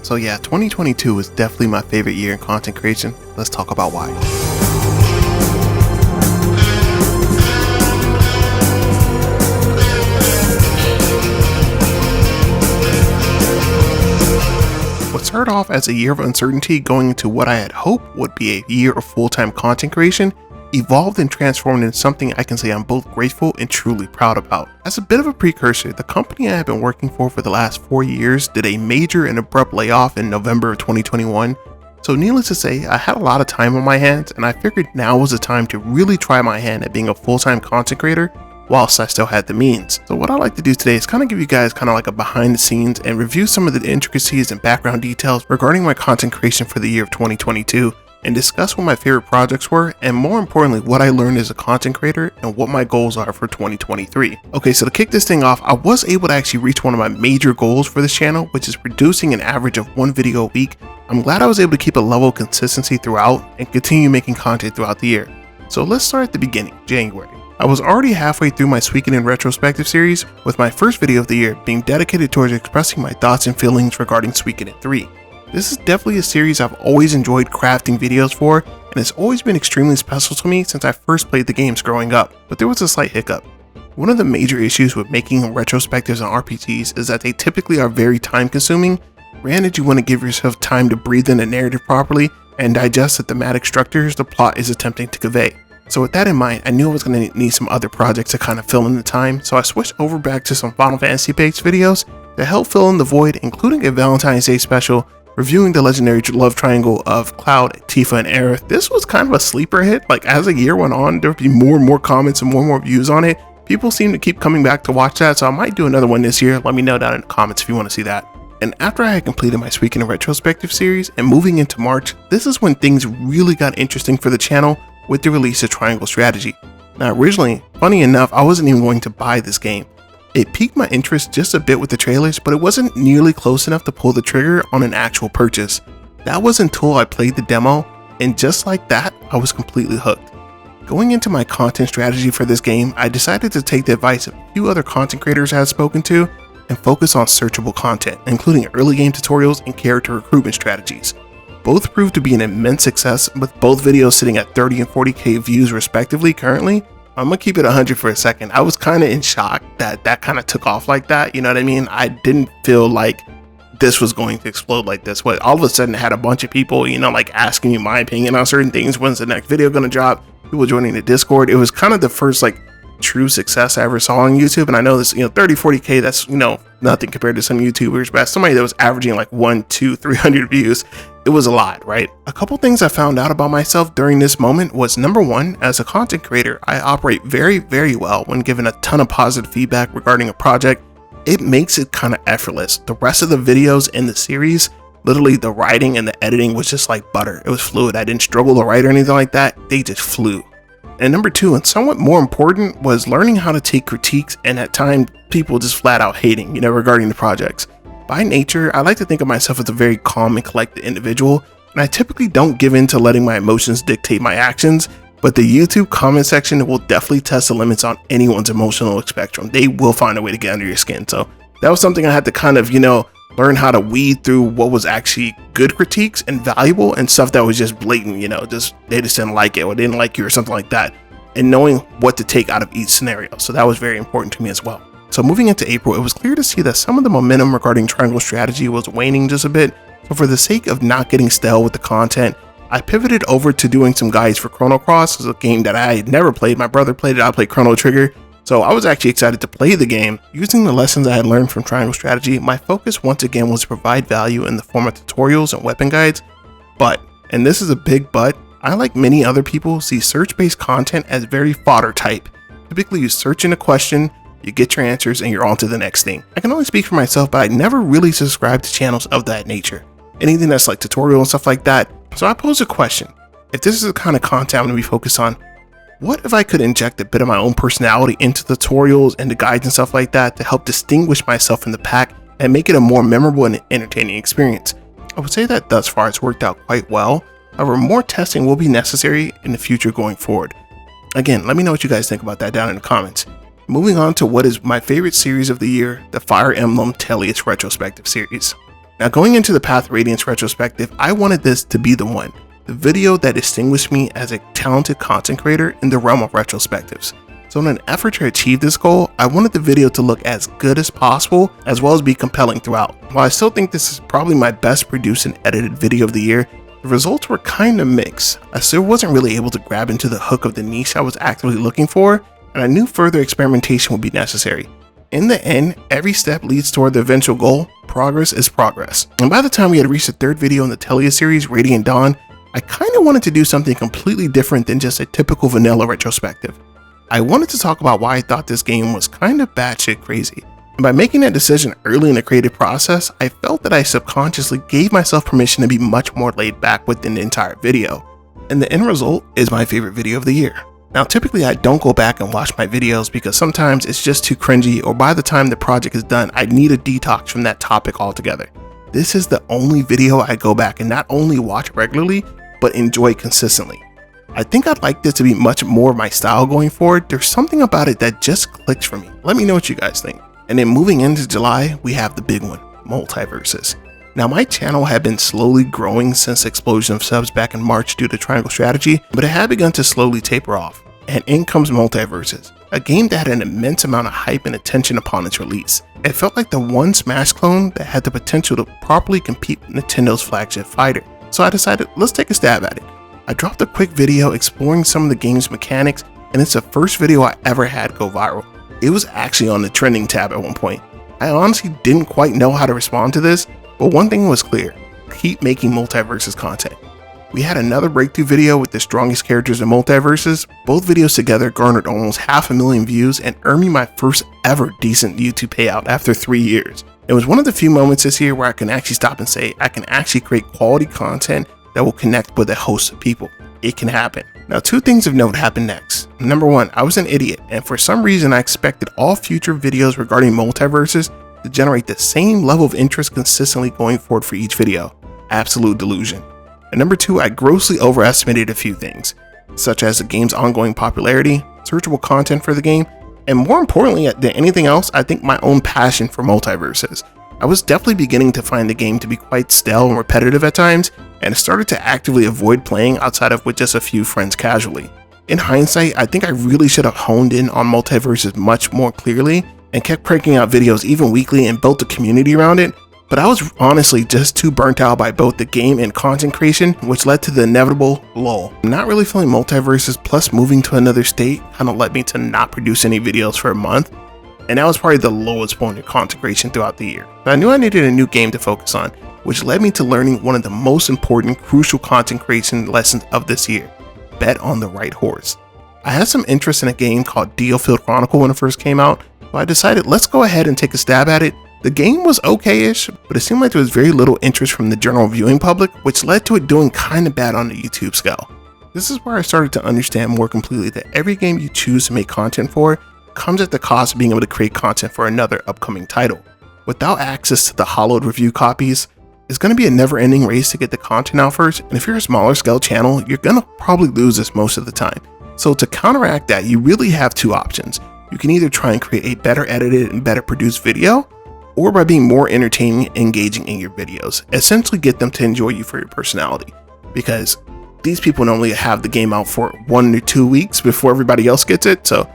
So yeah, 2022 is definitely my favorite year in content creation. Let's talk about why. What started off as a year of uncertainty going into what I had hoped would be a year of full-time content creation evolved and transformed into something I can say I'm both grateful and truly proud about. As a bit of a precursor, the company I have been working for the last 4 years did a major and abrupt layoff in November of 2021. So needless to say, I had a lot of time on my hands and I figured now was the time to really try my hand at being a full-time content creator whilst I still had the means. So what I like to do today is kind of give you guys kind of like a behind the scenes and review some of the intricacies and background details regarding my content creation for the year of 2022 and discuss what my favorite projects were and more importantly what I learned as a content creator and what my goals are for 2023. Okay, so to kick this thing off, I was able to actually reach one of my major goals for this channel, which is producing an average of 1 video a week. I'm glad I was able to keep a level of consistency throughout and continue making content throughout the year. So let's start at the beginning, January. I was already halfway through my Suikoden retrospective series, with my first video of the year being dedicated towards expressing my thoughts and feelings regarding Suikoden 3. This is definitely a series I've always enjoyed crafting videos for, and it's always been extremely special to me since I first played the games growing up, but there was a slight hiccup. One of the major issues with making retrospectives on RPGs is that they typically are very time consuming. Granted, you want to give yourself time to breathe in the narrative properly and digest the thematic structures the plot is attempting to convey. So with that in mind, I knew I was going to need some other projects to kind of fill in the time, so I switched over back to some Final Fantasy based videos to help fill in the void, including a Valentine's Day special reviewing the legendary love triangle of Cloud, Tifa, and Aerith. This was kind of a sleeper hit. Like as the year went on, there would be more and more comments and more views on it. People seem to keep coming back to watch that, so I might do another one this year. Let me know down in the comments if you want to see that. And after I had completed my Suikoden retrospective series and moving into March, this is when things really got interesting for the channel with the release of Triangle Strategy. Now originally, funny enough, I wasn't even going to buy this game. It piqued my interest just a bit with the trailers, but it wasn't nearly close enough to pull the trigger on an actual purchase. That was until I played the demo, and just like that, I was completely hooked. Going into my content strategy for this game, I decided to take the advice of a few other content creators I had spoken to and focus on searchable content, including early game tutorials and character recruitment strategies. Both proved to be an immense success, with both videos sitting at 30 and 40k views respectively currently. I'm gonna keep it 100 for a second. I was kind of in shock that kind of took off like that, you know what I mean? I didn't feel like this was going to explode like this, but all of a sudden it had a bunch of people, you know, like asking me my opinion on certain things. When's the next video gonna drop? People joining the Discord. It was kind of the first like true success I ever saw on YouTube. And I know this, 30, 40k, that's, nothing compared to some YouTubers, but as somebody that was averaging like 1, 2, 300 views, it was a lot, right? A couple things I found out about myself during this moment was, number one, as a content creator, I operate very, very well when given a ton of positive feedback regarding a project. It makes it kind of effortless. The rest of the videos in the series, literally the writing and the editing was just like butter. It was fluid. I didn't struggle to write or anything like that. They just flew. And number two, and somewhat more important, was learning how to take critiques and at times people just flat out hating, regarding the projects. By nature, I like to think of myself as a very calm and collected individual, and I typically don't give in to letting my emotions dictate my actions, but the YouTube comment section will definitely test the limits on anyone's emotional spectrum. They will find a way to get under your skin. So that was something I had to kind of, learn how to weed through what was actually good critiques and valuable and stuff that was just blatant, they just didn't like it or didn't like you or something like that, and knowing what to take out of each scenario. So that was very important to me as well. So moving into April, it was clear to see that some of the momentum regarding Triangle Strategy was waning just a bit. So for the sake of not getting stale with the content, I pivoted over to doing some guides for Chrono Cross. It's a game that I had never played. My brother played it, I played Chrono Trigger. So I was actually excited to play the game. Using the lessons I had learned from Triangle Strategy, my focus once again was to provide value in the form of tutorials and weapon guides. But, and this is a big but, I, like many other people, see search-based content as very fodder type. Typically you search in a question, you get your answers, and you're on to the next thing. I can only speak for myself, but I never really subscribed to channels of that nature. Anything that's like tutorial and stuff like that. So I posed a question. If this is the kind of content I'm going to be focused on, what if I could inject a bit of my own personality into the tutorials and the guides and stuff like that to help distinguish myself from the pack and make it a more memorable and entertaining experience? I would say that thus far it's worked out quite well. However, more testing will be necessary in the future going forward. Again, let me know what you guys think about that down in the comments. Moving on to what is my favorite series of the year, the Fire Emblem Tellius retrospective series. Now, going into the Path of Radiance retrospective, I wanted this to be the one, the video that distinguished me as a talented content creator in the realm of retrospectives. So in an effort to achieve this goal, I wanted the video to look as good as possible, as well as be compelling throughout. While I still think this is probably my best produced and edited video of the year, the results were kinda mixed. I still wasn't really able to grab into the hook of the niche I was actively looking for, and I knew further experimentation would be necessary. In the end, every step leads toward the eventual goal. Progress is progress. And by the time we had reached the third video in the Telia series, Radiant Dawn, I kinda wanted to do something completely different than just a typical vanilla retrospective. I wanted to talk about why I thought this game was kinda batshit crazy. And by making that decision early in the creative process, I felt that I subconsciously gave myself permission to be much more laid back within the entire video. And the end result is my favorite video of the year. Now, typically I don't go back and watch my videos because sometimes it's just too cringy, or by the time the project is done, I need a detox from that topic altogether. This is the only video I go back and not only watch regularly, but enjoy consistently. I think I'd like this to be much more my style going forward. There's something about it that just clicks for me. Let me know what you guys think. And then moving into July, we have the big one, Multiverses. Now, my channel had been slowly growing since the explosion of subs back in March due to Triangle Strategy, but it had begun to slowly taper off. And in comes Multiverses, a game that had an immense amount of hype and attention upon its release. It felt like the one Smash clone that had the potential to properly compete with Nintendo's flagship fighter. So I decided, let's take a stab at it. I dropped a quick video exploring some of the game's mechanics, and it's the first video I ever had go viral. It was actually on the trending tab at one point. I honestly didn't quite know how to respond to this, but one thing was clear: keep making Multiverses content. We had another breakthrough video with the strongest characters in Multiverses. Both videos together garnered almost 500,000 views and earned me my first ever decent YouTube payout after 3 years. It was one of the few moments this year where I can actually stop and say I can actually create quality content that will connect with a host of people. It can happen. Now, 2 things of note happened next. Number 1, I was an idiot, and for some reason I expected all future videos regarding Multiverses to generate the same level of interest consistently going forward for each video. Absolute delusion. And number 2, I grossly overestimated a few things, such as the game's ongoing popularity, searchable content for the game, and more importantly than anything else, I think my own passion for Multiverses. I was definitely beginning to find the game to be quite stale and repetitive at times, and started to actively avoid playing outside of with just a few friends casually. In hindsight, I think I really should have honed in on Multiverses much more clearly and kept cranking out videos even weekly and built a community around it, but I was honestly just too burnt out by both the game and content creation, which led to the inevitable lull. Not really feeling Multiverses plus moving to another state kind of led me to not produce any videos for a month, and that was probably the lowest point of content creation throughout the year. But I knew I needed a new game to focus on, which led me to learning one of the most important, crucial content creation lessons of this year: bet on the right horse. I had some interest in a game called Diofield Chronicle when it first came out, so I decided let's go ahead and take a stab at it. The game was okay-ish, but it seemed like there was very little interest from the general viewing public, which led to it doing kinda bad on the YouTube scale. This is where I started to understand more completely that every game you choose to make content for comes at the cost of being able to create content for another upcoming title. Without access to the hollowed review copies, it's going to be a never-ending race to get the content out first, and if you're a smaller scale channel, you're going to probably lose this most of the time. So to counteract that, you really have 2 options. You can either try and create a better edited and better produced video, or by being more entertaining and engaging in your videos. Essentially get them to enjoy you for your personality, because these people normally have the game out for 1 or 2 weeks before everybody else gets it, so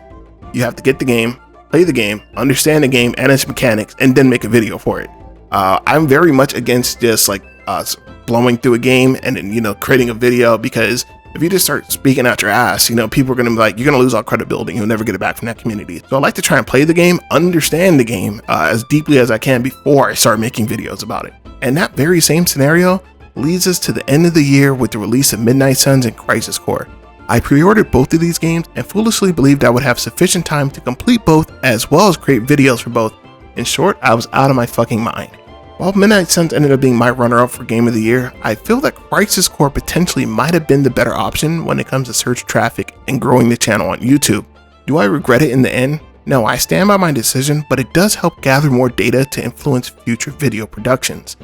you have to get the game, play the game, understand the game and its mechanics, and then make a video for it. I'm very much against just like us blowing through a game and then, creating a video, because if you just start speaking out your ass, people are going to be like, you're going to lose all credibility. You'll never get it back from that community. So I like to try and play the game, understand the game as deeply as I can before I start making videos about it. And that very same scenario leads us to the end of the year with the release of Midnight Suns and Crisis Core. I pre-ordered both of these games and foolishly believed I would have sufficient time to complete both as well as create videos for both. In short, I was out of my fucking mind. While Midnight Suns ended up being my runner-up for Game of the Year, I feel that Crisis Core potentially might have been the better option when it comes to search traffic and growing the channel on YouTube. Do I regret it in the end? No, I stand by my decision, but it does help gather more data to influence future video productions.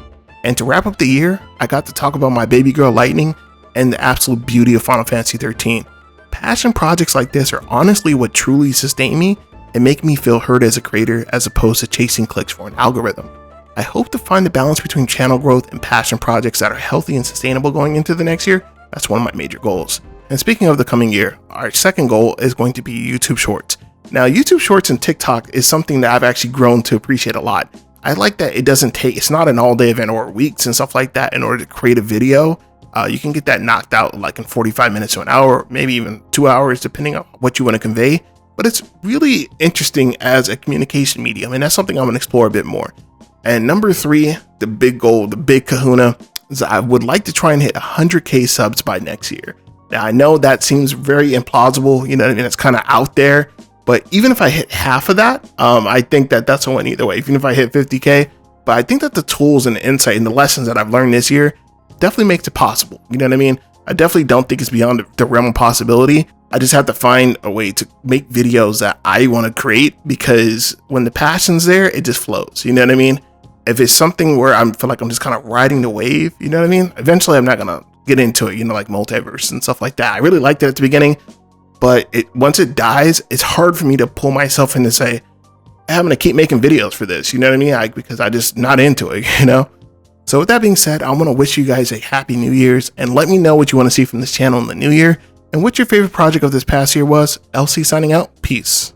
And to wrap up the year, I got to talk about my baby girl Lightning and the absolute beauty of Final Fantasy 13. Passion projects like this are honestly what truly sustain me and make me feel heard as a creator as opposed to chasing clicks for an algorithm. I hope to find the balance between channel growth and passion projects that are healthy and sustainable going into the next year. That's one of my major goals. And speaking of the coming year, our second goal is going to be YouTube Shorts. Now, YouTube Shorts and TikTok is something that I've actually grown to appreciate a lot. I like that it's not an all-day event or weeks and stuff like that in order to create a video. You can get that knocked out like in 45 minutes to an hour, maybe even 2 hours, depending on what you want to convey. But it's really interesting as a communication medium, and that's something I'm going to explore a bit more. And number 3, the big goal, the big kahuna, is I would like to try and hit 100K subs by next year. Now, I know that seems very implausible, you know what I mean? It's kind of out there. But even if I hit half of that, I think that that's a win either way, even if I hit 50K. But I think that the tools and the insight and the lessons that I've learned this year definitely makes it possible. You know what I mean? I definitely don't think it's beyond the realm of possibility. I just have to find a way to make videos that I want to create, because when the passion's there, it just flows. You know what I mean? If it's something where I feel like I'm just kind of riding the wave, you know what I mean? Eventually, I'm not going to get into it, you know, like Multiverse and stuff like that. I really liked it at the beginning. But once it dies, it's hard for me to pull myself in to say, I'm going to keep making videos for this. You know what I mean? Because I just not into it, you know? So with that being said, I want to wish you guys a happy New Year's, and let me know what you want to see from this channel in the new year and what your favorite project of this past year was. LC signing out. Peace.